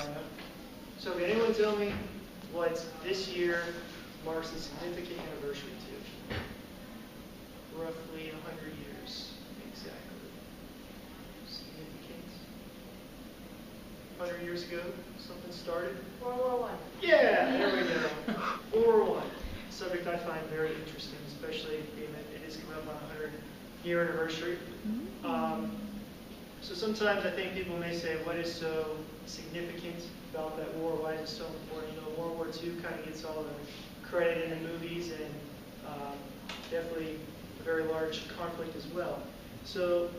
enough. So can anyone tell me what this year marks a significant anniversary to? Roughly 100 years, exactly. Significant. 100 years ago, something started. World War I. Yeah, there we go. World War I. A subject I find very interesting, especially being that it is coming up on a 100-year anniversary. So sometimes I think people may say, what is so significant about that war? Why is it so important? You know, World War II kind of gets all the credit in the movies, and definitely a very large conflict as well. So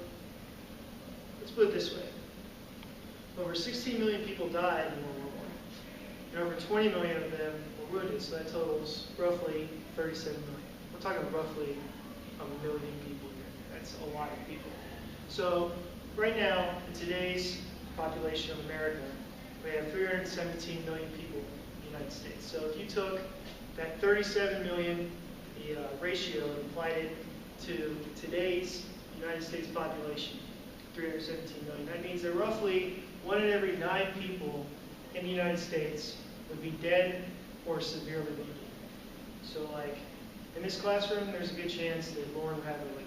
let's put it this way. Over 16 million people died in World War I, and over 20 million of them were wounded, so that totals roughly 37 million. We're talking roughly a million people here. That's a lot of people. So right now, in today's population of America, we have 317 million people in the United States. So if you took that 37 million, the ratio, and applied it to today's United States population, 317 million, that means that roughly 1 in every 9 people in the United States would be dead or severely wounded. So like, in this classroom, there's a good chance that Lauren would have a leg off.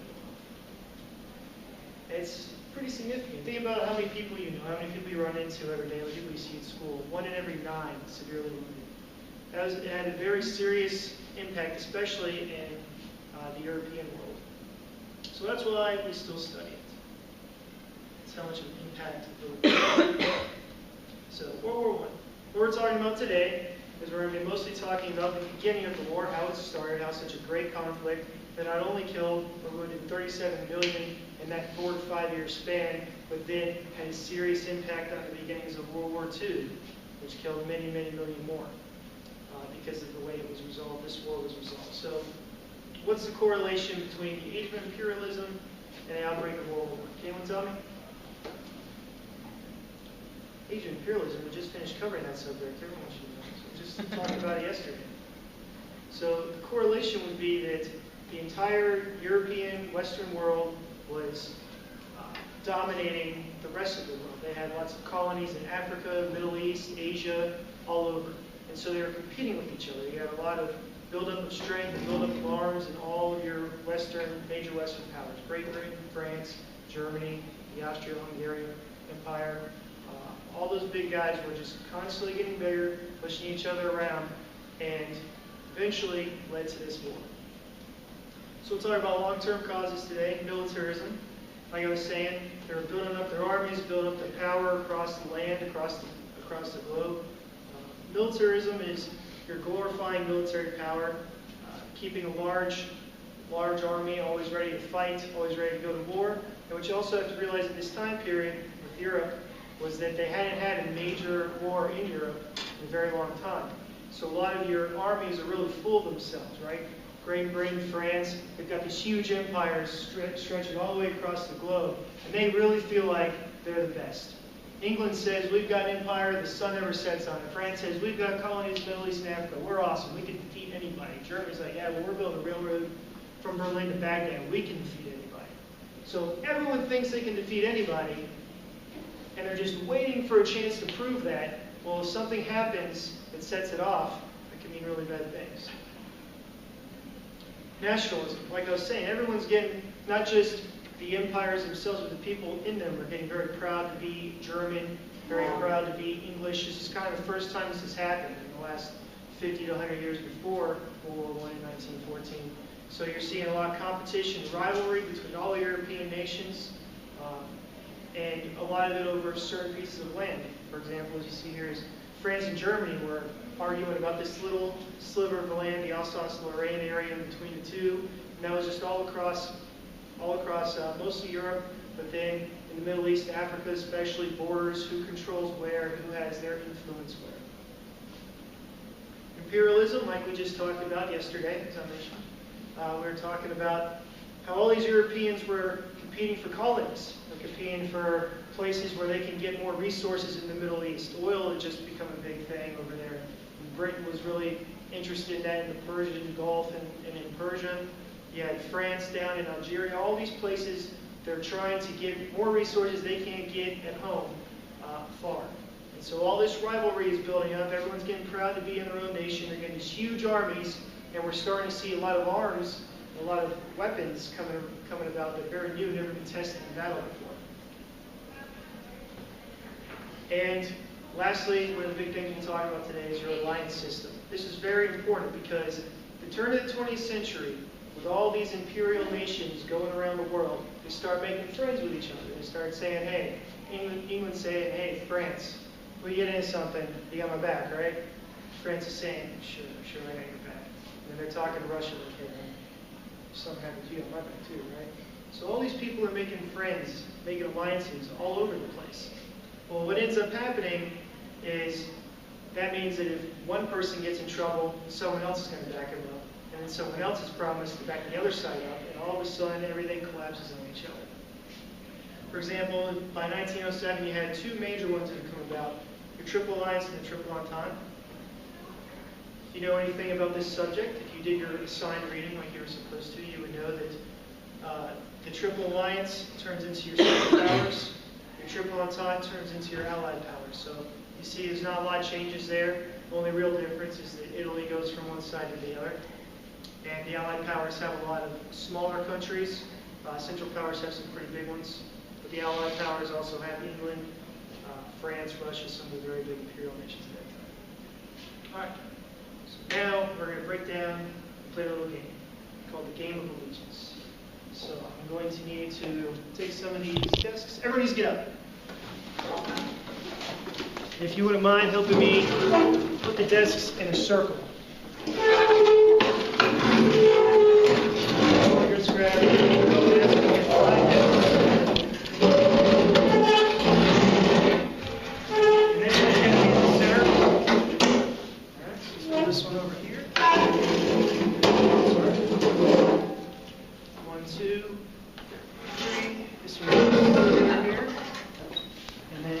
It's pretty significant. Think about how many people you know, how many people you run into every day, how many people you see at school. 1 in every 9 severely wounded. It had a very serious impact, especially in the European world. So that's why we still study it. It's how much of an impact it will. So World War I. What we're talking about today is we're going to be mostly talking about the beginning of the war, how it started, how such a great conflict that not only killed or wounded 37 million in that 4 to 5 year span, but then had a serious impact on the beginnings of World War II, which killed many, many million more because of the way it was resolved, this war was resolved. So what's the correlation between the age of imperialism and the outbreak of World War I? Can anyone tell me? Age of imperialism, we just finished covering that subject. Everyone should know. So we just talked about it yesterday. So the correlation would be that the entire European, Western world was dominating the rest of the world. They had lots of colonies in Africa, Middle East, Asia, all over. And so they were competing with each other. You had a lot of buildup of strength and buildup of arms in all of your major Western powers. Great Britain, France, Germany, the Austro-Hungarian Empire. All those big guys were just constantly getting bigger, pushing each other around, and eventually led to this war. So we'll talk about long-term causes today. Militarism. Like I was saying, they were building up their armies, building up their power across the land, across the globe. Militarism is your glorifying military power, keeping a large army, always ready to fight, always ready to go to war. And what you also have to realize at this time period with Europe was that they hadn't had a major war in Europe in a very long time. So a lot of your armies are really full of themselves, right? Great Britain, France, they've got these huge empires stretching all the way across the globe, and they really feel like they're the best. England says, we've got an empire, the sun never sets on it. France says, we've got colonies in the Middle East and Africa, we're awesome, we can defeat anybody. Germany's like, yeah, well, we're building a railroad from Berlin to Baghdad, we can defeat anybody. So everyone thinks they can defeat anybody, and they're just waiting for a chance to prove that. Well, if something happens that sets it off, it can mean really bad things. Nationalism. Like I was saying, everyone's getting, not just the empires themselves, but the people in them are getting very proud to be German, very proud to be English. This is kind of the first time this has happened in the last 50 to 100 years before World War I in 1914. So you're seeing a lot of competition, rivalry between all the European nations, and a lot of it over certain pieces of land. For example, as you see here, is France and Germany were arguing about this little sliver of land, the Alsace-Lorraine area between the two, and that was just all across mostly Europe, but then in the Middle East, Africa especially, borders, who controls where, who has their influence where. Imperialism, like we just talked about yesterday, as I mentioned, we were talking about how all these Europeans were competing for colonies. They're competing for places where they can get more resources in the Middle East. Oil had just become a big thing over there. And Britain was really interested in that in the Persian Gulf and in Persia. You had France down in Algeria. All these places, they're trying to get more resources they can't get at home far. And so all this rivalry is building up. Everyone's getting proud to be in their own nation. They're getting these huge armies, and we're starting to see a lot of arms, a lot of weapons coming about that are very new, never been tested in battle before. And lastly, one of the big things we'll talk about today is your alliance system. This is very important because at the turn of the 20th century, with all these imperial nations going around the world, they start making friends with each other. They start saying, hey, England saying, hey, France, we get into something, you got my back, right? France is saying, sure, I got your back. And they're talking to Russia like, hey, man, if something happens, you got my back too, right? So all these people are making friends, making alliances all over the place. Well, what ends up happening is that means that if one person gets in trouble, someone else is going to back him up. And then someone else is promised to back the other side up. And all of a sudden, everything collapses on each other. For example, by 1907, you had two major ones that had come about. The Triple Alliance and the Triple Entente. If you know anything about this subject, if you did your assigned reading like you were supposed to, you would know that the Triple Alliance turns into your superpowers. Your Triple Entente turns into your allied powers. So you see there's not a lot of changes there. The only real difference is that Italy goes from one side to the other. And the allied powers have a lot of smaller countries. Central powers have some pretty big ones. But the allied powers also have England, France, Russia, some of the very big imperial nations at that time. All right. So now we're going to break down and play a little game called the Game of Allegiance. So I'm going to need to take some of these desks. Everybody needs to get up. If you wouldn't mind helping me put the desks in a circle. Just grab the desk and get 5 desks. And then it's going to be in the center. All right, so let's put this one over here. Sorry. 1, 2, 3. This one over here. And then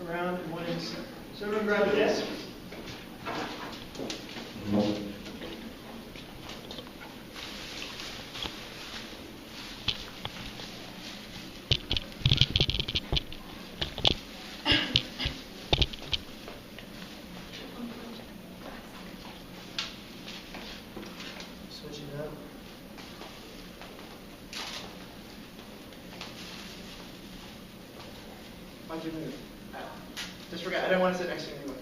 around and one in the center. So everyone grab a desk. Switch it up. Why'd you move? Just forgot. I didn't want to sit next to you anyway.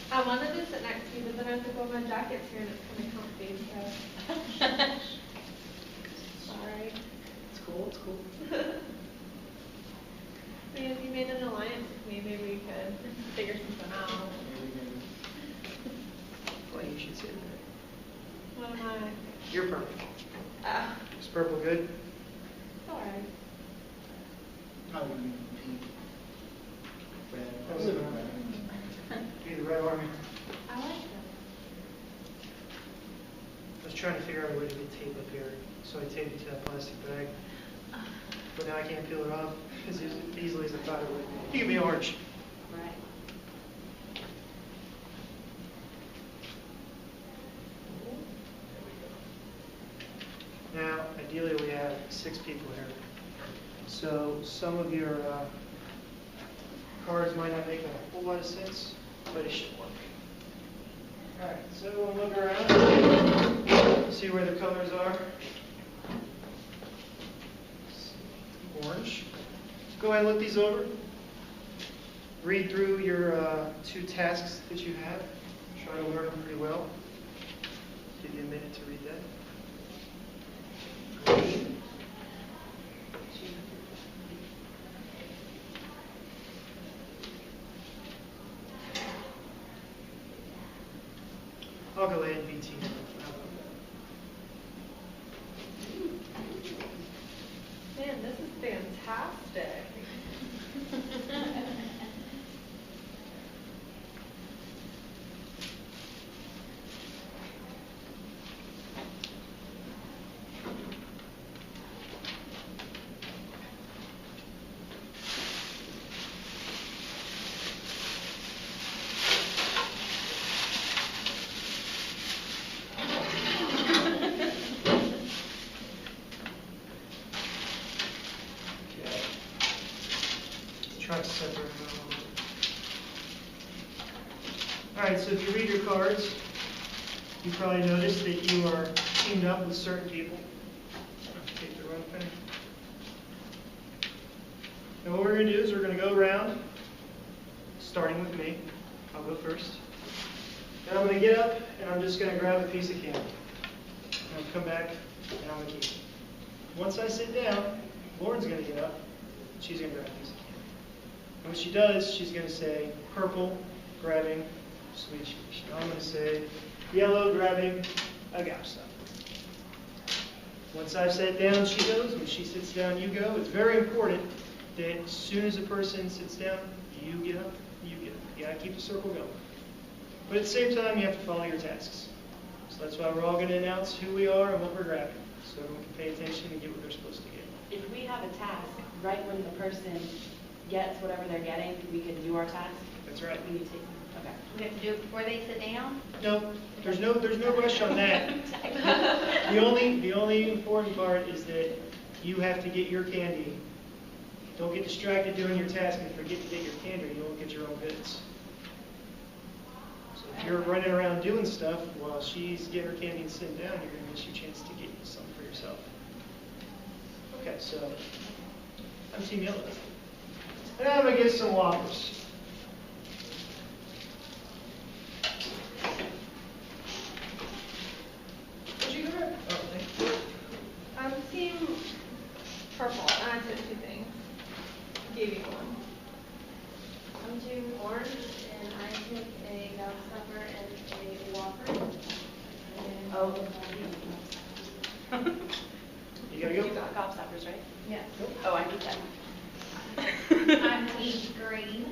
I wanted to sit next to you, but then I was like, well, my jacket's here and it's kind of comfy, so. Sorry. It's cool. It's cool. I mean, if you made an alliance with me, maybe we could figure something out. Well, you should sit there. What am I? You're perfect. Oh. Is purple good? All right. Probably pink. Red. That was it. Be the red army. I like them. I was trying to figure out a way to get tape up here, so I taped it to that plastic bag. But now I can't peel it off as easily as I thought it would. You can be orange. Right. Now, ideally we have 6 people here. So some of your cards might not make a whole lot of sense, but it should work. All right, so everyone look around, see where the colors are. Orange. Go ahead and look these over. Read through your 2 tasks that you have. Try to learn them pretty well. Give you a minute to read that. I'll go ahead and be team. Man, this is fantastic. All right, so if you read your cards, you probably noticed that you are teamed up with certain people. Take the run pen. And what we're going to do is we're going to go around, starting with me. I'll go first. And I'm going to get up, and I'm just going to grab a piece of candy. And I'll come back, and I'm going to keep it. Once I sit down, Lauren's going to get up. She's going to grab a piece of candy. And when she does, she's going to say, purple, grabbing Swedish fish. And I'm going to say, yellow, grabbing agave. Once I've sat down, she goes. When she sits down, you go. It's very important that as soon as a person sits down, you get up, you get up. You got to keep the circle going. But at the same time, you have to follow your tasks. So that's why we're all going to announce who we are and what we're grabbing, so everyone can pay attention and get what they're supposed to get. If we have a task, right when the person gets whatever they're getting, we can do our task? That's right. We need to, okay. We have to do it before they sit down? No, there's no rush on that. The only important part is that you have to get your candy. Don't get distracted doing your task and forget to get your candy, or you won't get your own bits. So if you're running around doing stuff while she's getting her candy and sitting down, you're going to miss your chance to get something for yourself. Okay, so I'm Team Yellow. And I'm going to get some Whoppers. What'd you grab? Oh, thank you. I'm team purple, and I took 2 things. Gave you one. I'm team orange, and I took a Gobstopper and a Whopper. And Oh. You gotta go. You got gobstoppers, right? yes. Oh, I need that. I'm team green.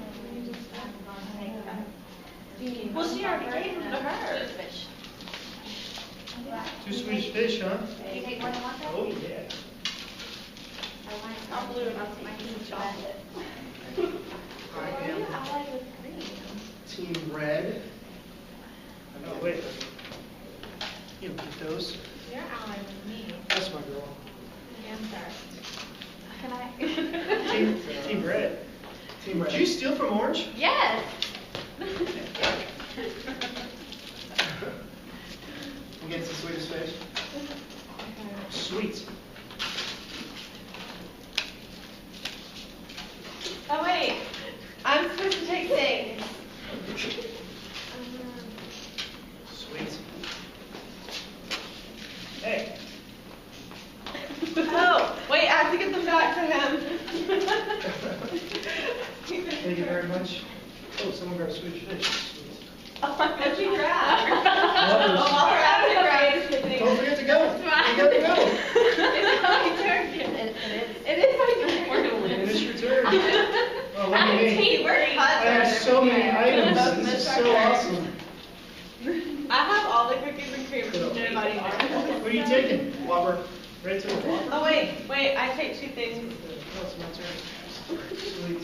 Well, she already gave them to her. Fish. 2 Swedish fish, huh? You take more than one? Oh, yeah. I'm blue and I'll take my piece of chocolate. I am allied with green? Team Red. Oh, wait. You don't get those. You're allied with me. That's my girl. Yeah, I'm sorry. Can I? Team Red. Team Red. Did you steal from Orange? Yes. We'll get some Swedish fish. Sweet. Oh wait, I'm supposed to take things. Sweet. Hey. Oh, wait, I have to get them back to him. Thank you very much. Oh, someone got a Swedish fish. Sweet. What'd you grab? Whoppers. Oh, I'll grab it. Don't forget to go. You gotta go. It's my turn. It is my turn. And it's your turn. Oh, look at me. We're I have so many items. This is so awesome. I have all the cookies and cream. Nobody What are you taking? Whopper. Right to the Whopper? Oh wait, I take 2 things. Oh, it's my turn. Sweet.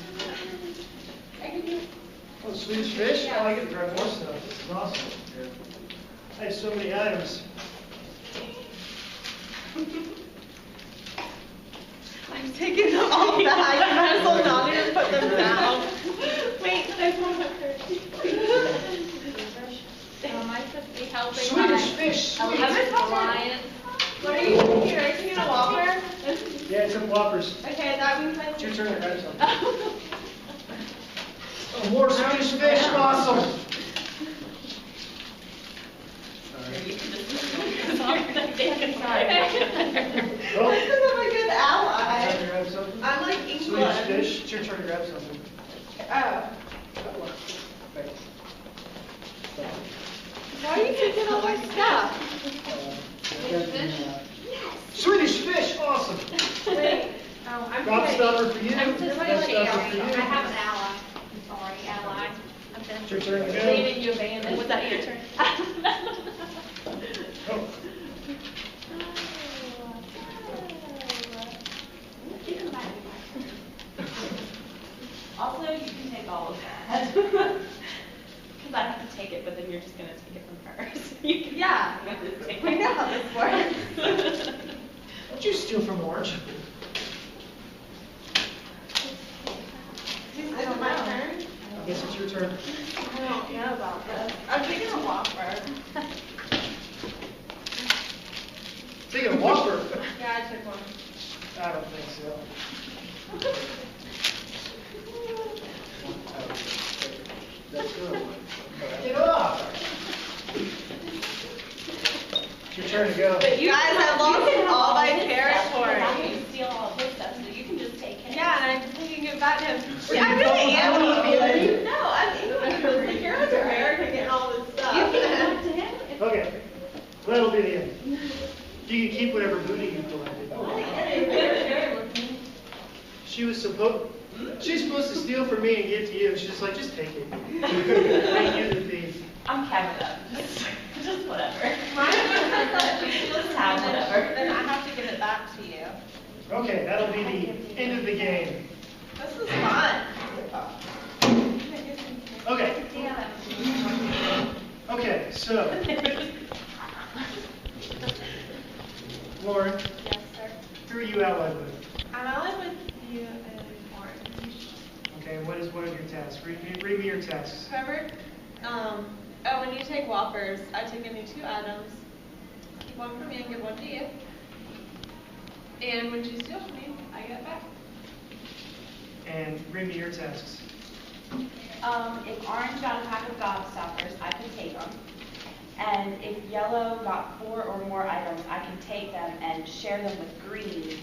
Oh, Swedish fish? Oh, I get to grab more stuff. This is awesome. I have so many items. I'm taking them all back. You might as well not even put them down. Wait, there's one more. Am I supposed to be helping Swedish my fish, sweet. alliance? What are you taking? Are you taking a Whopper? Yeah, it's in Whoppers. Okay, that means I It's your turn to grab something. Oh, more Swedish fish, awesome. Oh, This is a good ally. time to grab something. I'm like Swedish England. fish, it's your turn to grab something. Oh. Thanks. Why are you taking all my stuff? Swedish fish, awesome. Wait. Oh, I'm Gobstopper for you. I'm just Gobstopper for you. I have an ally. I'm sorry, ally. I'm It's your turn to go. leaving you abandoned. Was that your turn? Oh. Also, you can take all of that. Because I have to take it, but then you're just going to take it from her. So you can Yeah. just take We know how this works. Don't you steal from Orange? I don't know. Guess it's your turn. I don't know about this. I'm taking a Whopper. Taking a Whopper. Yeah, I took one. I don't think so. That's good. Get off. It's your turn to go. But you guys have lost all my Now territory. you steal all of his stuff, so you can just take his. Yeah, and I'm just taking it back to him. Are Yeah, I you really am. double feeling? No, I'm English. The heroes are American getting all this stuff. You can give it back to him. Okay. Well, that'll be the end. You can keep whatever booty you collected. She's supposed to steal from me and give to you. She's just like, just take it. Thank you, the thief. I'm Canada. Just whatever. Just have whatever. Then I have to give it back to you. Okay, that'll be the end of the game. This is fun. Okay. Okay, so, Lauren, Yes, sir. who are you allied with? I'm allied with you and Orange. Okay, what is one of your tasks? Read me your tasks. Trevor, when you take Whoppers, I take any 2 items. Keep one for me and give one to you. And when you steal from me, I get it back. And read me your tasks. If orange got a pack of Gobstoppers, I can take them. And if yellow got 4 or more items, I can take them and share them with green.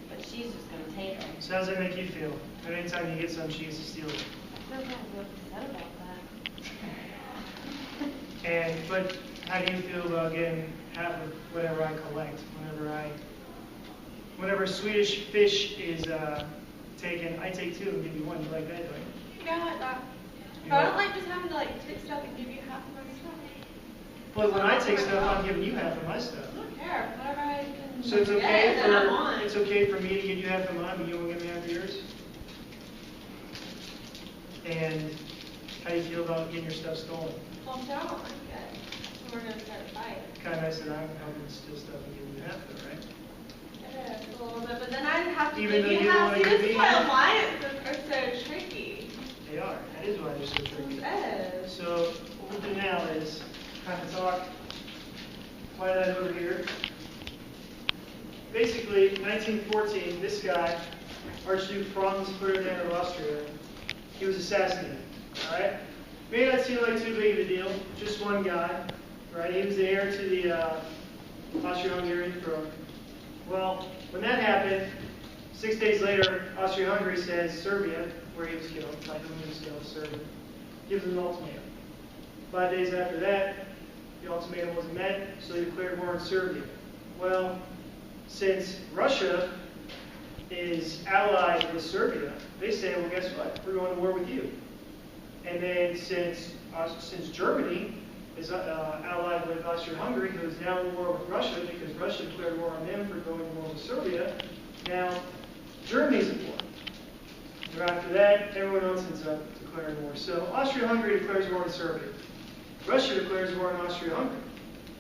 But she's just going to take them. So how does that make you feel? Anytime you get something, she gets to steal it. I'm not real upset about that. But how do you feel about getting half of whatever I collect? Whenever Swedish fish is taken, I take 2 and give you 1. You like that, don't you? Yeah, I like that. You But I know? don't like just having to take stuff and give you half of my stuff. But when I take stuff, I'm giving you half of my stuff. I don't care. Whatever I can So it's get, okay then I want. it's okay for me to give you half of mine, but you won't give me half of yours? And how do you feel about getting your stuff stolen? Well, if I don't like it, then we're going to start a fight. Kind of nice that I'm helping steal stuff and giving you half of it, right? It is a little bit, but then I'd have to Even give though you you don't half. wanna See, give this me is why half? alliances are so tricky. They are. That is why they're so tricky. It is. So what we'll do now is kind of talk, fly that over here. Basically, 1914, this guy, Archduke Franz Ferdinand of Austria, he was assassinated. All right? May not seem like too big of a deal, just one guy, right? He was the heir to the Austro-Hungarian throne. Well, when that happened, 6 days later, Austria-Hungary says Serbia, where he was killed, like whom he was killed, Serbia, gives him an ultimatum. 5 days after that, the ultimatum wasn't met, so they declared war on Serbia. Well, since Russia is allied with Serbia, they say, well, guess what? We're going to war with you. And then since Germany is allied with Austria-Hungary, who is now in war with Russia because Russia declared war on them for going to war with Serbia, now Germany's at war. So after that, everyone else ends up declaring war. So Austria-Hungary declares war on Serbia. Russia declares war on Austria-Hungary.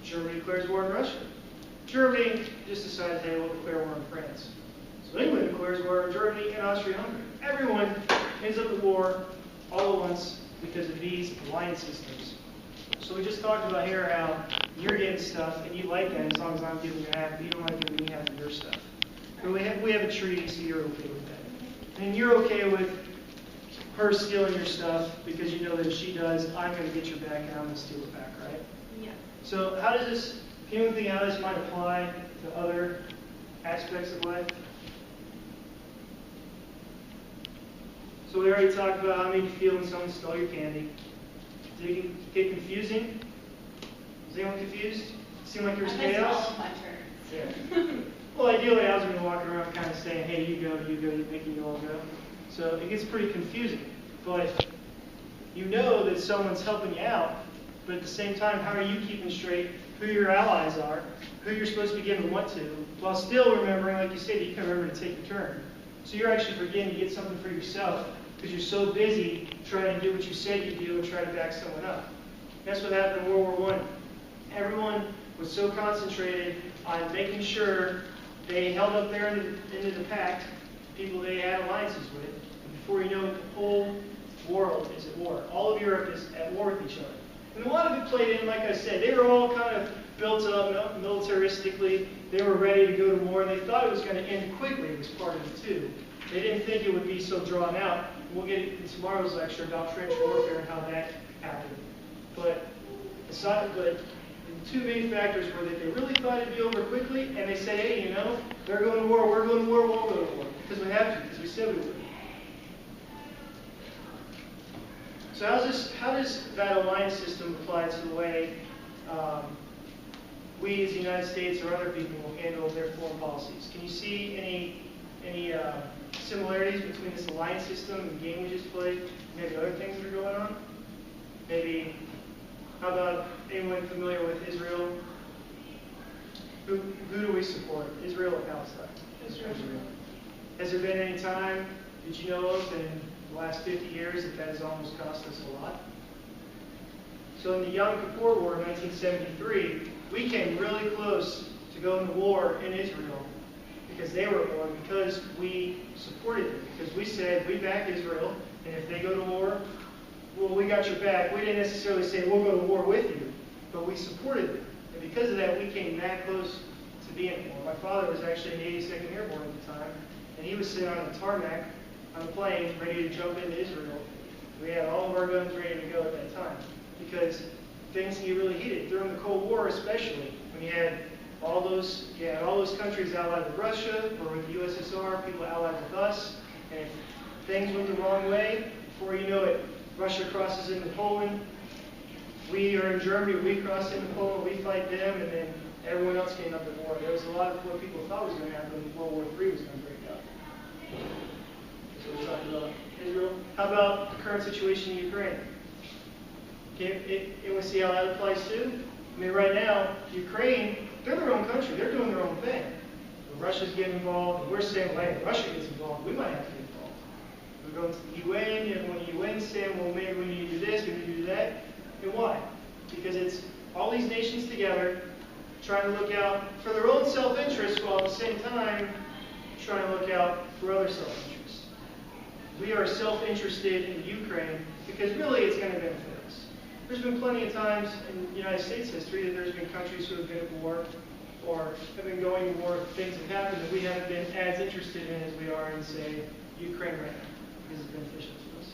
Germany declares war on Russia. Germany just decides they will declare war on France. So England declares war on Germany and Austria-Hungary. Everyone ends up at war all at once because of these alliance systems. So we just talked about here how you're getting stuff and you like that as long as I'm giving you half, but you don't like giving me half of your stuff. But we have a treaty, so you're okay with that. And you're okay with her stealing your stuff because you know that if she does, I'm going to get your back and I'm going to steal it back, right? Yeah. So how does this, can you think how this might apply to other aspects of life? So we already talked about how made you feel when someone stole your candy. Did it get confusing? Was anyone confused? Seemed like there was I missed all chaos? of my turns. Yeah. Well, ideally, I was going to walk around kind of saying, hey, you go, making you all go. So it gets pretty confusing. But you know that someone's helping you out, but at the same time, how are you keeping straight who your allies are, who you're supposed to be giving what to, while still remembering, like you said, you can remember to take your turn. So you're actually forgetting to get something for yourself because you're so busy trying to do what you said you do and try to back someone up. That's what happened in World War I. Everyone was so concentrated on making sure they held up their end of the pact, people they had alliances with. And before you know it, the whole world of Europe is at war with each other. And a lot of it played in, like I said, they were all kind of built up militaristically. They were ready to go to war, and they thought it was going to end quickly. It was part of it too. They didn't think it would be so drawn out. We'll get in tomorrow's lecture about trench warfare and how that happened. But the two main factors were that they really thought it'd be over quickly, and they said, hey, you know, they're going to war, we're going to war, we'll go to war. Because we have to, because we said we would. So how does that alliance system apply to the way we as the United States or other people will handle their foreign policies? Can you see any similarities between this alliance system and the game we just played, maybe other things that are going on? Maybe, how about anyone familiar with Israel? Who do we support, Israel or Palestine? Israel. Has there been any time that you know of in the last 50 years that has almost cost us a lot? So in the Yom Kippur War in 1973, we came really close to going to war in Israel because they were at war, because we supported them, because we said we back Israel, and if they go to war, well, we got your back. We didn't necessarily say we'll go to war with you, but we supported them. And because of that, we came that close to being at war. My father was actually in the 82nd Airborne at the time, and he was sitting on the tarmac on the plane ready to jump into Israel. We had all of our guns ready to go at that time because things get really heated. During the Cold War especially, when you had all those countries allied with Russia or with the USSR, people allied with us, and if things went the wrong way, before you know it, Russia crosses into Poland, we are in Germany, we cross into Poland, we fight them, and then everyone else came up at war. There was a lot of what people thought was going to happen when World War III was going to break out. So we're talking about Israel. How about the current situation in Ukraine? And we see how that applies too. I mean, right now, Ukraine, they're their own country. They're doing their own thing. When Russia's getting involved, and we're saying, well, if Russia gets involved, we might have to get involved. We're going to the UN, and when the UN's saying, well, maybe we need to do this, we need to do that. And why? Because it's all these nations together trying to look out for their own self-interest while at the same time trying to look out for other self-interests. We are self-interested in Ukraine because really it's going to benefit us. There's been plenty of times in United States history that there's been countries who have been at war or have been going to war, things have happened that we haven't been as interested in as we are in, say, Ukraine right now, because it's beneficial to us.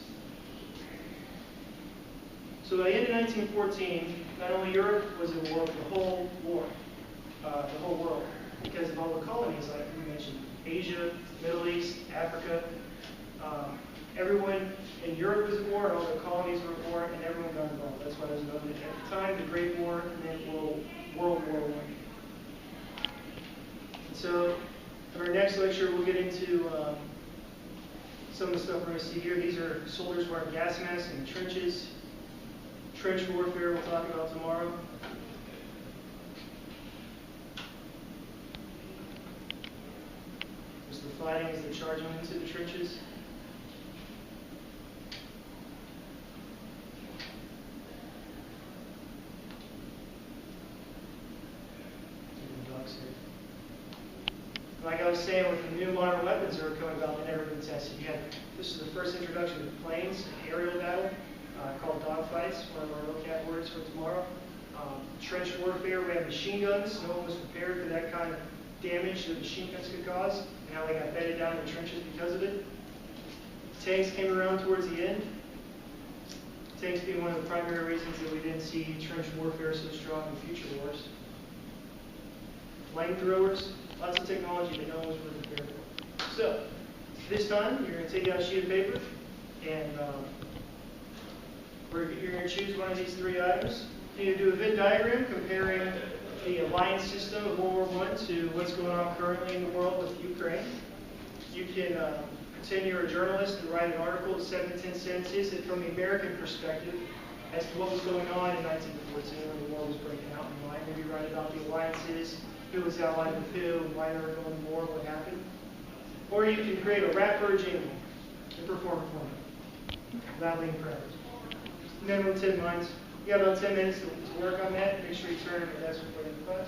So by the end of 1914, not only Europe was at war, but the whole world, because of all the colonies, like we mentioned, Asia, Middle East, Africa. Everyone in Europe was at war, and all the colonies were at war, and everyone got involved. That's why it was known at the time the Great War, and then World War I. So in our next lecture, we'll get into some of the stuff we're going to see here. These are soldiers wearing gas masks in the trenches. Trench warfare we'll talk about tomorrow. Just the fighting as they're charging into the trenches. Like I was saying, with the new modern weapons that are coming about that never been tested, this is the first introduction of planes, aerial battle, called dogfights, one of our vocab words for tomorrow. Trench warfare, we have machine guns. No one was prepared for that kind of damage that machine guns could cause, and how they got bedded down in the trenches because of it. Tanks came around towards the end. Tanks being one of the primary reasons that we didn't see trench warfare so strong in future wars. Flamethrowers, lots of technology that no one was really prepared for. So, this time, you're going to take out a sheet of paper, and you're going to choose one of these three items. You do a Venn diagram comparing the alliance system of World War I to what's going on currently in the world with Ukraine. You can pretend you're a journalist and write an article of 7 to 10 sentences from the American perspective as to what was going on in 1914 when the war was breaking out. You might maybe write about the alliances, who was allied with who, why they were going to war, what happened. Or you can create a Ratbird jingle and perform it for me, without being proud. Minimum 10 minutes. You got about 10 minutes to work on that. Make sure you turn in your desk before you class.